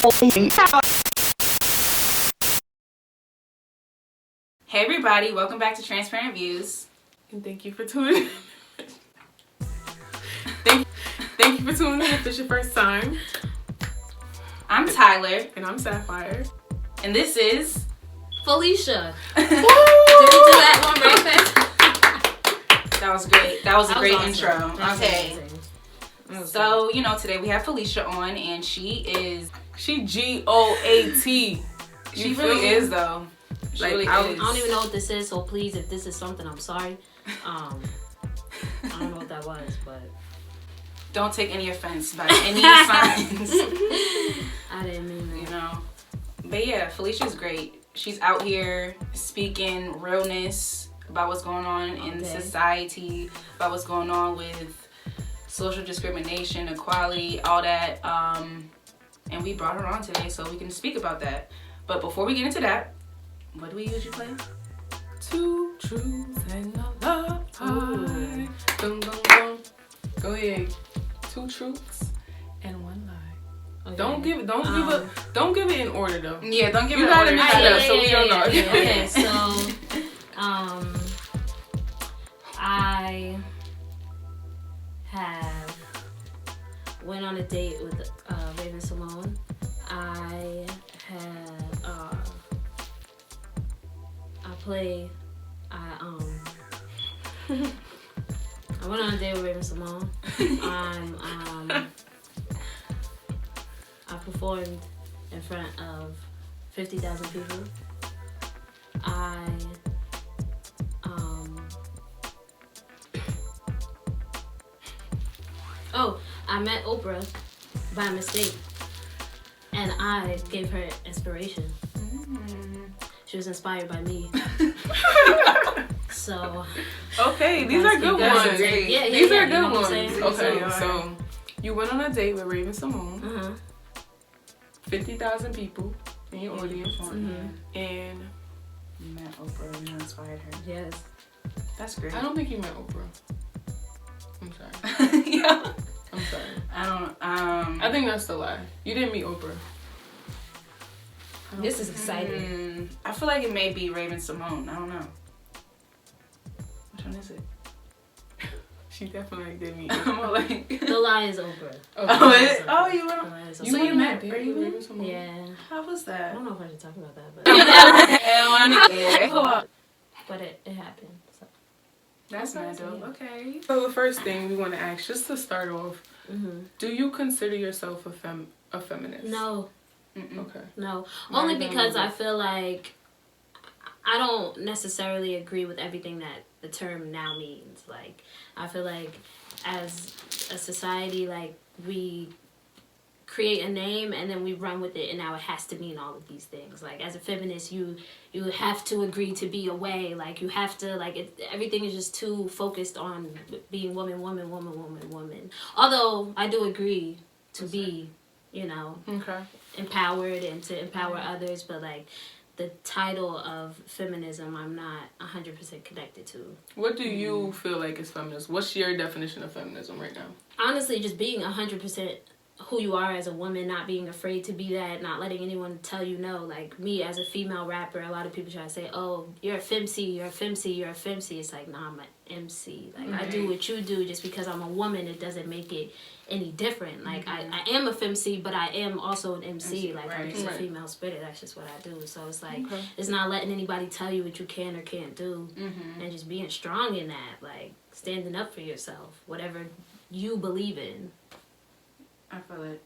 Hey everybody, welcome back to Transparent Views. And thank you for tuning in. Thank you for tuning in if it's your first time. I'm Tyler. And I'm Sapphire. And this is Felisha. Did we do that one right fast? That was great. That was a great awesome. intro. That's Okay. amazing. So, today we have Felisha on and she GOAT. She really is though. She Like, really I is. don't even know what this is, so please, if this is something, I'm sorry. I don't know what that was, but Don't take any offense by any signs. I didn't mean that. But yeah, Felicia's great. She's out here speaking realness about what's going on in society, about what's going on with social discrimination, equality, all that. And we brought her on today so we can speak about that. But before we get into that, what do we usually play? Two truths and a love pie. Dum, dum, dum. Go ahead. Two truths and one lie. Okay. Don't give it in order though. Yeah, don't give You it gotta order. mix it up so we don't know. Okay, so I have went on a date with Raven Simone. I went on a date with Raven Simone. I performed in front of 50,000 people. I met Oprah by mistake, and I gave her inspiration. She was inspired by me. So okay, these are good ones. Yeah, these are you good know what I'm ones. saying? Okay, so you went on a date with Raven Simone. 50,000 people in your audience, and You met Oprah and you inspired her. Yes. That's great. I don't think you met Oprah. I'm sorry. Yeah. I'm sorry. I don't. I think that's the lie. You didn't meet Oprah. This is exciting. I feel like it may be Raven Simone. I don't know. Which one is it? She definitely did meet I'm Oprah. like, The lie is Oprah. you went. The lie is Oprah. So you met Raven Simone? Yeah. How was I that? don't know if I should talk about that, but it happened. So. That's mad dope. Okay. So the first thing we want to ask, just to start off, do you consider yourself a feminist? No. Okay. No. Why Only not? because I feel like I don't necessarily agree with everything that the term now means. Like, I feel like as a society, like, we create a name and then we run with it, and now it has to mean all of these things. Like, as a feminist, you have to agree to be a way. Like, you have to, like, everything is just too focused on being woman. Although I do agree to be, empowered and to empower others, but like the title of feminism, I'm not 100% connected to. What do you feel like is feminism? What's your definition of feminism right now? Honestly, just being 100% who you are as a woman, not being afraid to be that, not letting anyone tell you no. Like, me as a female rapper, a lot of people try to say, oh, you're a femc. It's like, nah, I'm an MC. Like, I do what you do. Just because I'm a woman, it doesn't make it any different. Like, I am a femc, but I am also an MC. Like, I'm just a female spitter. That's just what I do. So it's like, it's not letting anybody tell you what you can or can't do, and just being strong in that. Like, standing up for yourself, whatever you believe in. I feel it.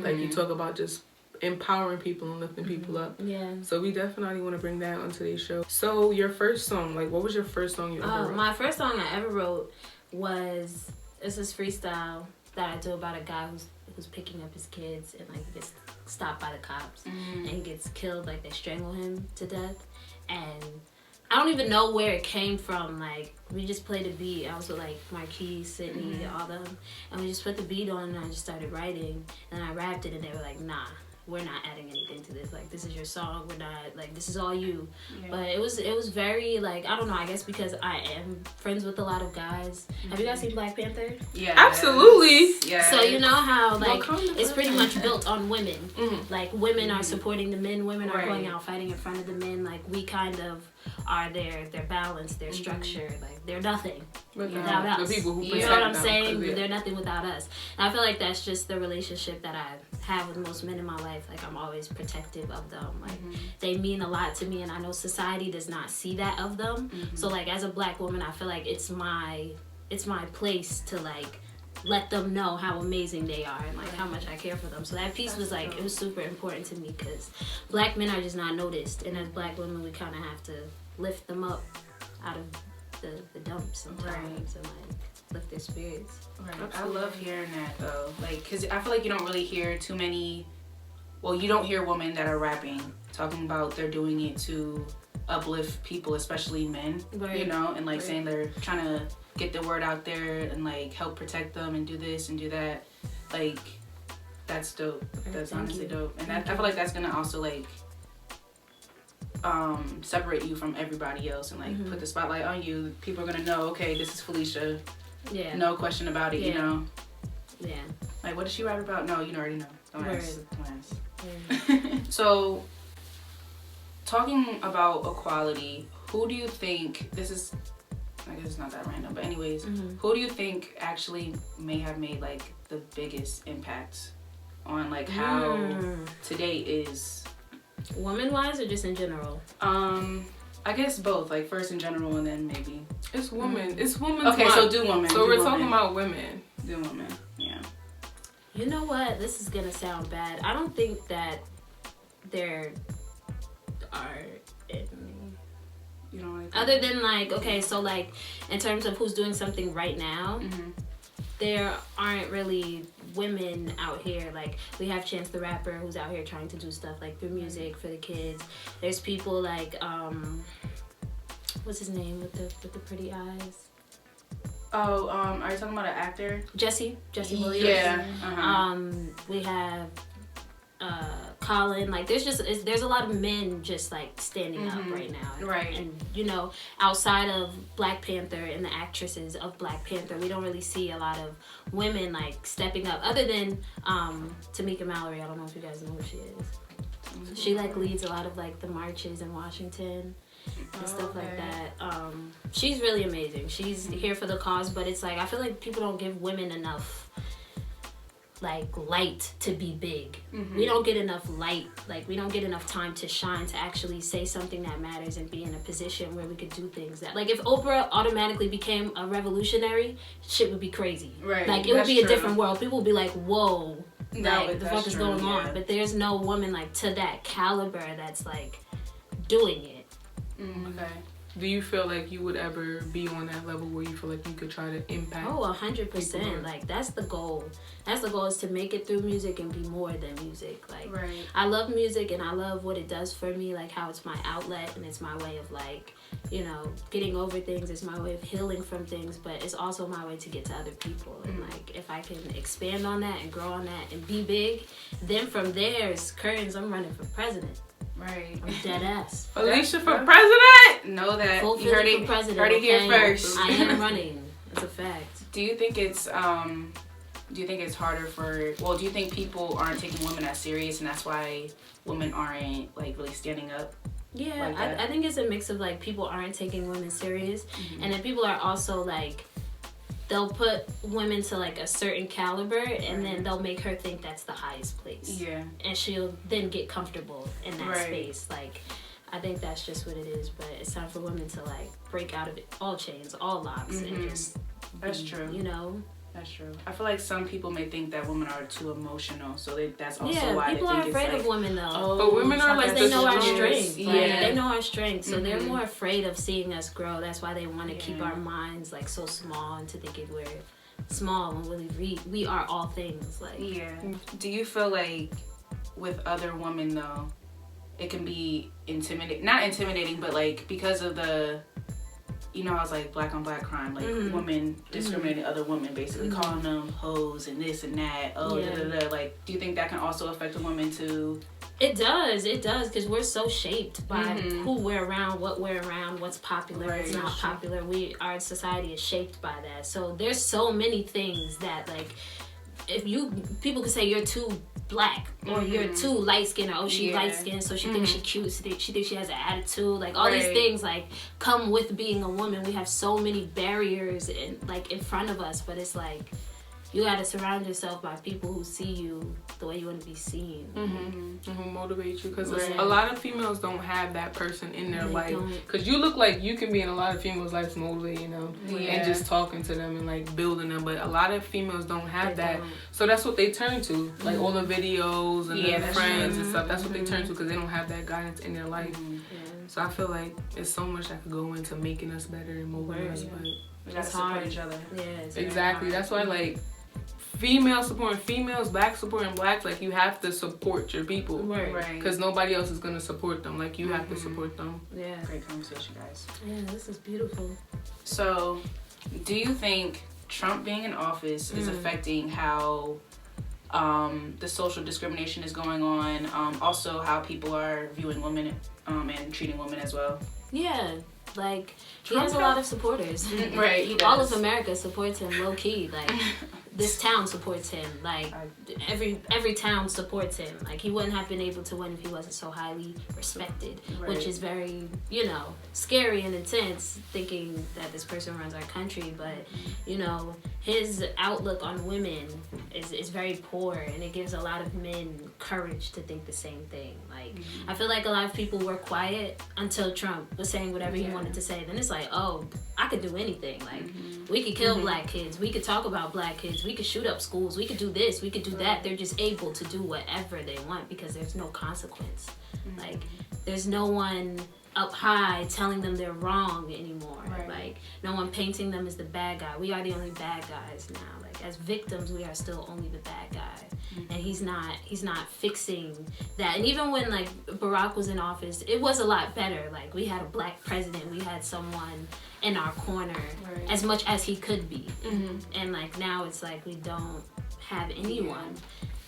Like, you talk about just empowering people and lifting people up. Yeah. So we definitely want to bring that on today's show. So your first song, like, what was your first song you ever wrote? My first song I ever wrote was, it's this freestyle that I do about a guy who's picking up his kids and like gets stopped by the cops and gets killed. Like, they strangle him to death, and I don't even know where it came from. Like, we just played a beat. I was with like Marquis, Sydney, all them, and we just put the beat on, and I just started writing, and I rapped it, and they were like, nah, we're not adding anything to this. Like, this is your song. We're not, like, this is all you. Yeah. But it was very, like, I don't know, I guess because I am friends with a lot of guys. Have you guys seen Black Panther? Yeah. Absolutely. Yeah. So, you know, how like it's pretty much built on women. Mm-hmm. Like women are supporting the men, women are going out fighting in front of the men. Like we kind of are their balance, their structure. Like they're nothing without us. The people who you know what I'm saying? They're nothing without us. And I feel like that's just the relationship that I have with most men in my life. Like I'm always protective of them. Like they mean a lot to me, and I know society does not see that of them. So like as a black woman, I feel like it's my place to like let them know how amazing they are and like how much I care for them. So that piece was like, it was super important to me because black men are just not noticed, and as black women we kind of have to lift them up out of the dumps sometimes and like lift their spirits. Right. I love hearing that though, like because I feel like you don't really hear too many, well, you don't hear women that are rapping talking about they're doing it to uplift people, especially men, you know, and like saying they're trying to get the word out there and like help protect them and do this and do that. Like that's dope. That's honestly dope. And I feel like that's gonna also like separate you from everybody else and like put the spotlight on you. People are gonna know, okay, this is Felisha. Yeah. No question about it, you know. Yeah. Like what does she rap about? No, you already know. Don't ask. So talking about equality, who do you think, this is, I guess it's not that random, but anyways, who do you think actually may have made like the biggest impact on like how today is? Woman-wise or just in general? I guess both, like first in general and then maybe. It's women. It's women. Okay, so do women. So we're talking about women. Do women, yeah. You know what? This is gonna sound bad. I don't think that there are any. You know, other than like, okay, so like in terms of who's doing something right now, there aren't really women out here. Like we have Chance the Rapper who's out here trying to do stuff like through music for the kids. There's people like what's his name with the pretty eyes? Oh, are you talking about an actor? Jesse Williams. Yeah. We have Colin. Like there's a lot of men just like standing up right now. Right. And you know, outside of Black Panther and the actresses of Black Panther, we don't really see a lot of women like stepping up other than Tamika Mallory. I don't know if you guys know who she is. She like leads a lot of like the marches in Washington and stuff like that. She's really amazing. She's here for the cause, but it's like I feel like people don't give women enough like light to be big. We don't get enough light. Like we don't get enough time to shine, to actually say something that matters and be in a position where we could do things that, like if Oprah automatically became a revolutionary, shit would be crazy. Right. Like it would be a different world. People would be like, whoa, like the fuck is going on? But there's no woman like to that caliber that's like doing it. Okay. Do you feel like you would ever be on that level where you feel like you could try to impact? Oh, 100%. Like that's the goal. That's the goal, is to make it through music and be more than music. Like I love music and I love what it does for me. Like how it's my outlet and it's my way of like, you know, getting over things. It's my way of healing from things, but it's also my way to get to other people. And like if I can expand on that and grow on that and be big, then from there it's curtains. I'm running for president. Right. I'm dead ass. Felisha for president? Know that. Full you heard it, president, heard it here first. I am running. It's a fact. Do you think it's harder for, well, do you think people aren't taking women as serious and that's why women aren't like really standing up? Yeah, like I think it's a mix of like people aren't taking women serious, and then people are also like, they'll put women to like a certain caliber and then they'll make her think that's the highest place. Yeah. And she'll then get comfortable in that space. Like, I think that's just what it is, but it's time for women to like break out of it, all chains, all locks, and just That's true. You know? That's true. I feel like some people may think that women are too emotional, so that's also why people they think are afraid of women though. Oh, but women are like, they know our strength. Yeah, they know our strength, so they're more afraid of seeing us grow. That's why they want to keep our minds like so small and to thinking we're small when really we are all things. Like Do you feel like with other women though, it can be not intimidating, but like because of the, you know, I was like black on black crime, like women discriminating other women, basically calling them hoes and this and that. Like, do you think that can also affect a woman too? It does, because we're so shaped by who we're around, what we're around, what's popular, what's not popular. Our society is shaped by that. So there's so many things that like people could say you're too black or you're too light skinned, or she's light skinned, so she thinks she's cute, she thinks she has an attitude, like all these things like come with being a woman. We have so many barriers in front of us, but it's like you gotta surround yourself by people who see you the way you want to be seen, and who motivate you, because a lot of females don't have that person in their life, because you look like you can be in a lot of females' lives motivating them and just talking to them and like building them, but a lot of females don't have that. So that's what they turn to, like all the videos and their friends and stuff. That's what they turn to, because they don't have that guidance in their life. So I feel like it's so much that could go into making us better and motivating us, but we gotta support each other. Exactly. That's why like females supporting females, blacks supporting blacks, like you have to support your people, because nobody else is gonna support them. Like you have to support them. Great conversation, guys. This is beautiful. So do you think Trump being in office is affecting how the social discrimination is going on, also how people are viewing women and treating women as well? Like he has a lot of supporters. He does. All of America supports him low key. Like this town supports him. Like every town supports him. Like he wouldn't have been able to win if he wasn't so highly respected, which is very, scary and intense, thinking that this person runs our country. But his outlook on women is very poor, and it gives a lot of men courage to think the same thing. Like I feel like a lot of people were quiet until Trump was saying whatever he wanted to say. Then it's like, oh, I could do anything. Like we could kill black kids, we could talk about black kids, we could shoot up schools, we could do this, we could do that. They're just able to do whatever they want because there's no consequence. Like there's no one up high telling them they're wrong anymore. Like no one painting them as the bad guy. We are the only bad guys now. Like as victims, we are still only the bad guy. And he's not fixing that. And even when like Barack was in office, it was a lot better. Like we had a black president, we had someone in our corner as much as he could be. And like now it's like we don't have anyone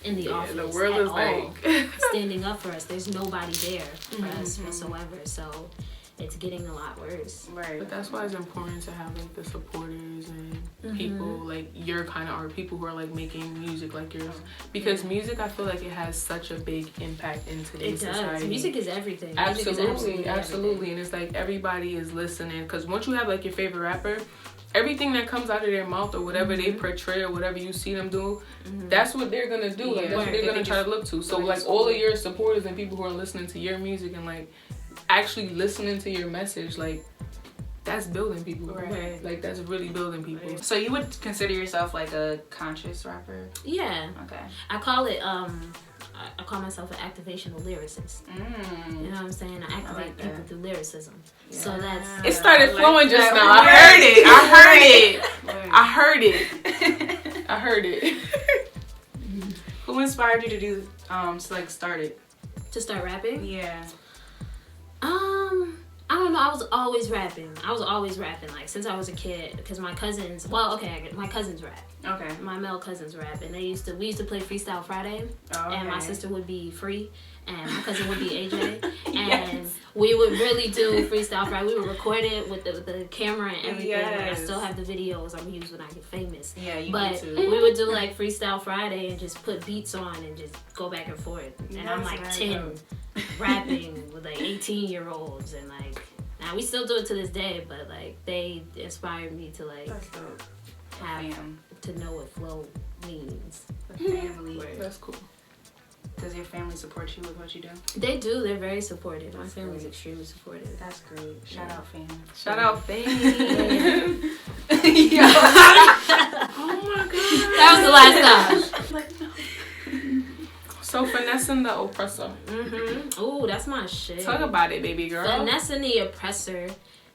in the office the world at is all like standing up for us. There's nobody there for us whatsoever. So it's getting a lot worse. But that's why it's important to have like the supporters and people like your kind of art, people who are like making music like yours, because music, I feel like it has such a big impact in today's society. Music is everything. Absolutely. Everything. And it's like everybody is listening, because once you have like your favorite rapper, everything that comes out of their mouth or whatever they portray or whatever you see them do, that's what they're gonna do. Like that's what they're gonna try to look to. So like all of your supporters and people who are listening to your music and like actually listening to your message, like that's building people. Like that's really building people. So you would consider yourself like a conscious rapper? Yeah. Okay. I call it I call myself an activational lyricist. You know what I'm saying? I activate people through lyricism. So that's it started flowing just now. I heard it. Who inspired you to do to like start it? To start rapping? Yeah. I don't know. I was always rapping. Like since I was a kid, because my cousins. Well, okay, my cousins rap. Okay. My male cousins rap, and we used to play Freestyle Friday, and my sister would be Free, and my cousin would be AJ, and we would really do Freestyle Friday. We would record it with the camera and everything. Like, I still have the videos I'm used when I get famous. Yeah, you but too. We would do like Freestyle Friday and just put beats on and just go back and forth. And I'm like 10, rapping with like 18-year-olds, and like now we still do it to this day. But like they inspired me to like have to know what flow means. Family. That's cool. Does your family support you with what you do? They do. They're very supportive. My family's extremely supportive. That's great. Shout out fam. Shout out fam. Oh my god. That was the last time. So finessing the oppressor. Ooh, that's my shit. Talk about it, baby girl. Finessing the oppressor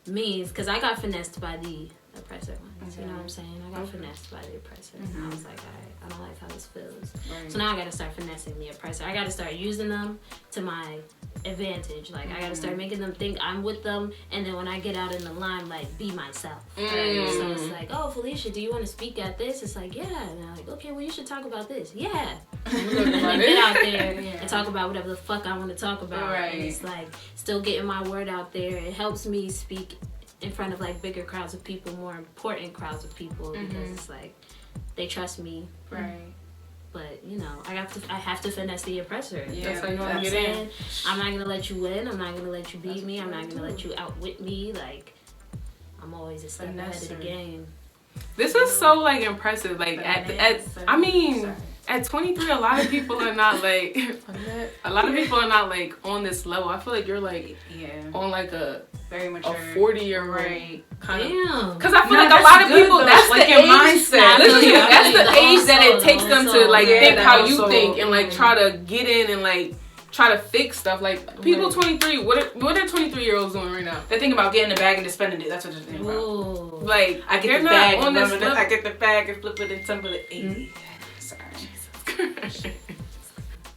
means, because I got finessed by the oppressor once. You know what I'm saying? I got finessed by the oppressor. And I was like, I don't like how this feels. So now I gotta start finessing the oppressor. I gotta start using them to my advantage. Like I gotta start making them think I'm with them, and then when I get out in the limelight, be myself. So it's like, oh, Felisha, do you want to speak at this? It's like, yeah. And I'm like, okay, well, you should talk about this. Yeah. And then get out there and talk about whatever the fuck I want to talk about. And it's like still getting my word out there. It helps me speak in front of like bigger crowds of people, more important crowds of people, because it's like they trust me. you know, I have to finesse the oppressor. Yeah, that's how you know what I'm get saying? in. I'm not gonna let you win. I'm not gonna let you beat me. I'm not gonna let you outwit me. Like, I'm always a step ahead of the game. This is so like impressive. Like at 23, a lot of people are not like on this level. I feel like you're like on like a very mature, a 40-year-old right. kind of. Damn. Because I feel like a lot of people, that's like the your age, mindset. That's the age that it takes them to like think how you also, think and like try to get in and like try to fix stuff. Like people 23, what are 23-year-olds doing right now? They're thinking about getting the bag and just spending it. That's what they're thinking about. Ooh. Like I get the bag and I get the bag and flip it and tumble it. Sorry.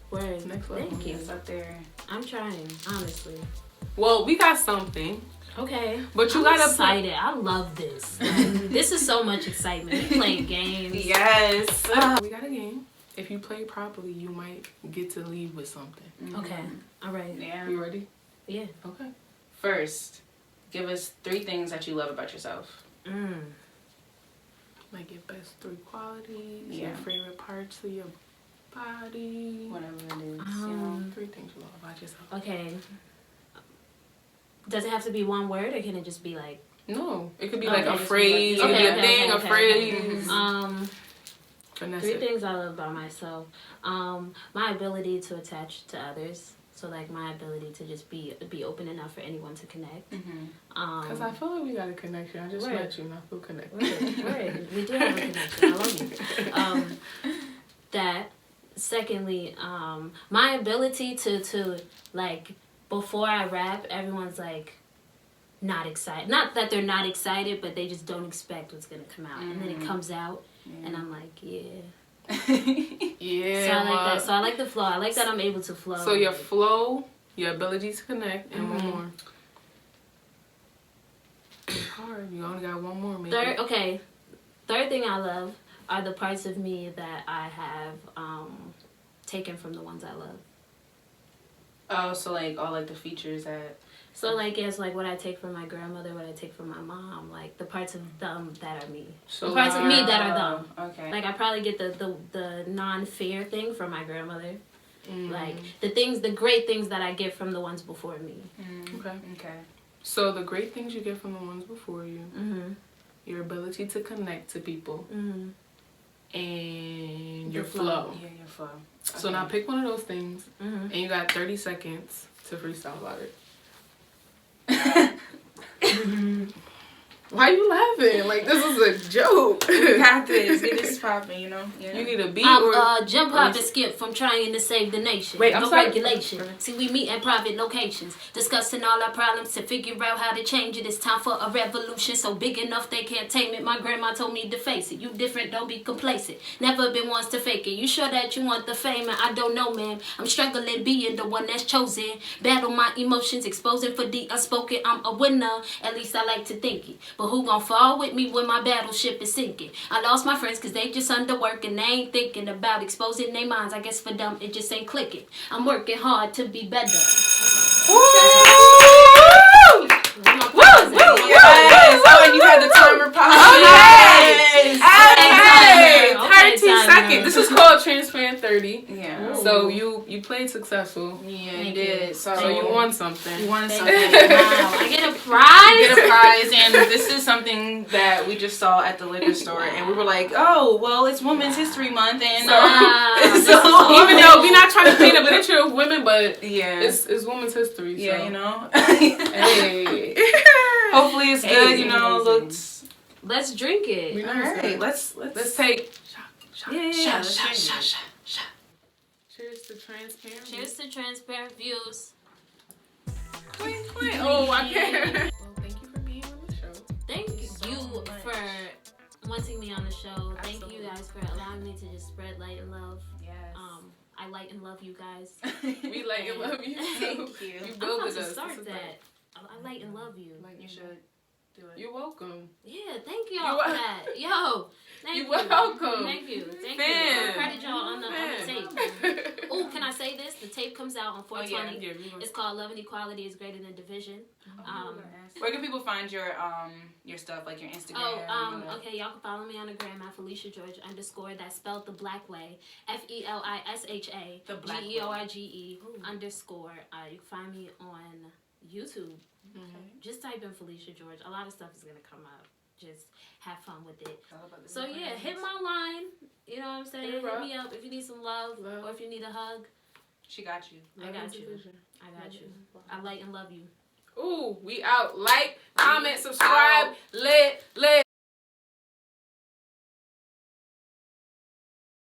Word. Next level. Thank you. It's up there. I'm trying, honestly. Well, we got something. Okay. But you I'm gotta excited. I love this. This is so much excitement. We playing games. Yes. We got a game. If you play properly, you might get to leave with something. Okay. All right. Yeah. You ready? Yeah. Okay. First, give us 3 things that you love about yourself. Like your best 3 qualities, your favorite parts of your body. Whatever it is. 3 things you love about yourself. Okay. Does it have to be one word, or can it just be like? No, it could be like a phrase. It could be a thing, a phrase. 3 things I love about myself. My ability to attach to others. So like my ability to just be open enough for anyone to connect. Because I feel like we got a connection. I just met you and I feel connected. Right. We do have a connection. I love you. That. Secondly, my ability to like before I rap, everyone's like not excited. Not that they're not excited, but they just don't expect what's gonna come out, and then it comes out, and I'm like, yeah. Yeah. So I like that. So I like the flow. I like that I'm able to flow. So your flow, your ability to connect, and one more. It's hard. You only got one more, maybe. Third thing I love are the parts of me that I have taken from the ones I love. Oh, so like all like the features that. So like it's like what I take from my grandmother, what I take from my mom, like the parts of them that are me. So the parts of me that are them. Okay. Like I probably get the non-fear thing from my grandmother. Like the great things that I get from the ones before me. Okay. So the great things you get from the ones before you. Your ability to connect to people. And your flow. Yeah, your flow. Okay. So now pick one of those things, and you got 30 seconds to freestyle about it. Why you laughing? Like this is a joke. We got this. Get this popping, you know. Yeah. You need a beat jump, hop, and skip from trying to save the nation. Wait, I'm sorry. Regulation. See, we meet at private locations, discussing all our problems to figure out how to change it. It's time for a revolution, so big enough they can't tame it. My grandma told me to face it. You different, don't be complacent. Never been ones to fake it. You sure that you want the fame? And I don't know, man. I'm struggling being the one that's chosen. Battle my emotions, exposing for the unspoken. I'm a winner. At least I like to think it. But who gon' fall with me when my battleship is sinking? I lost my friends cause they just underwork and they ain't thinking about exposing their minds. I guess for them it just ain't clicking. I'm working hard to be better. Yes. Oh, and you had the timer pause. Hey, 13 seconds. This is called Transparent 30. Yeah. So you played successful. Yeah, you did. So you won something. You won something. Wow. I get a prize? You get a prize, and this is something that we just saw at the liquor store, and we were like, oh, well, it's Women's History Month, and so even though we're not trying to paint a picture of women, but it's Women's History. So. Yeah, you know. Hey. Hopefully it's good, you know. Looks. Let's drink it. All right, let's take shot. Cheers to transparent. Cheers to transparent views. Oh, I can't. Well, thank you for being on the show. Thank you for wanting me on the show. Absolutely. Thank you guys for allowing me to just spread light and love. Yes. I light and love you guys. We light and love you. Thank you. You I'm built about to us. start that. I light and love you. You should do it. You're welcome. Yeah, thank y'all for that. Yo, thank you. You're welcome. Thank you. Fan. I credit y'all on the tape. Oh, can I say this? The tape comes out on 420. Yeah. It's called Love and Equality is Greater Than Division. Where can people find your stuff, like your Instagram? Okay, y'all can follow me on the gram at Felisha George _ that's spelled the black way, FELISHA GEORGE _ you can find me on YouTube. Just type in Felisha George. A lot of stuff is gonna come up. Just have fun with it. So yeah, hit my line. You know what I'm saying? Hit me up if you need some love or if you need a hug. She got you. I got you. I like and love you. Ooh, we out. Like, comment, subscribe, lit.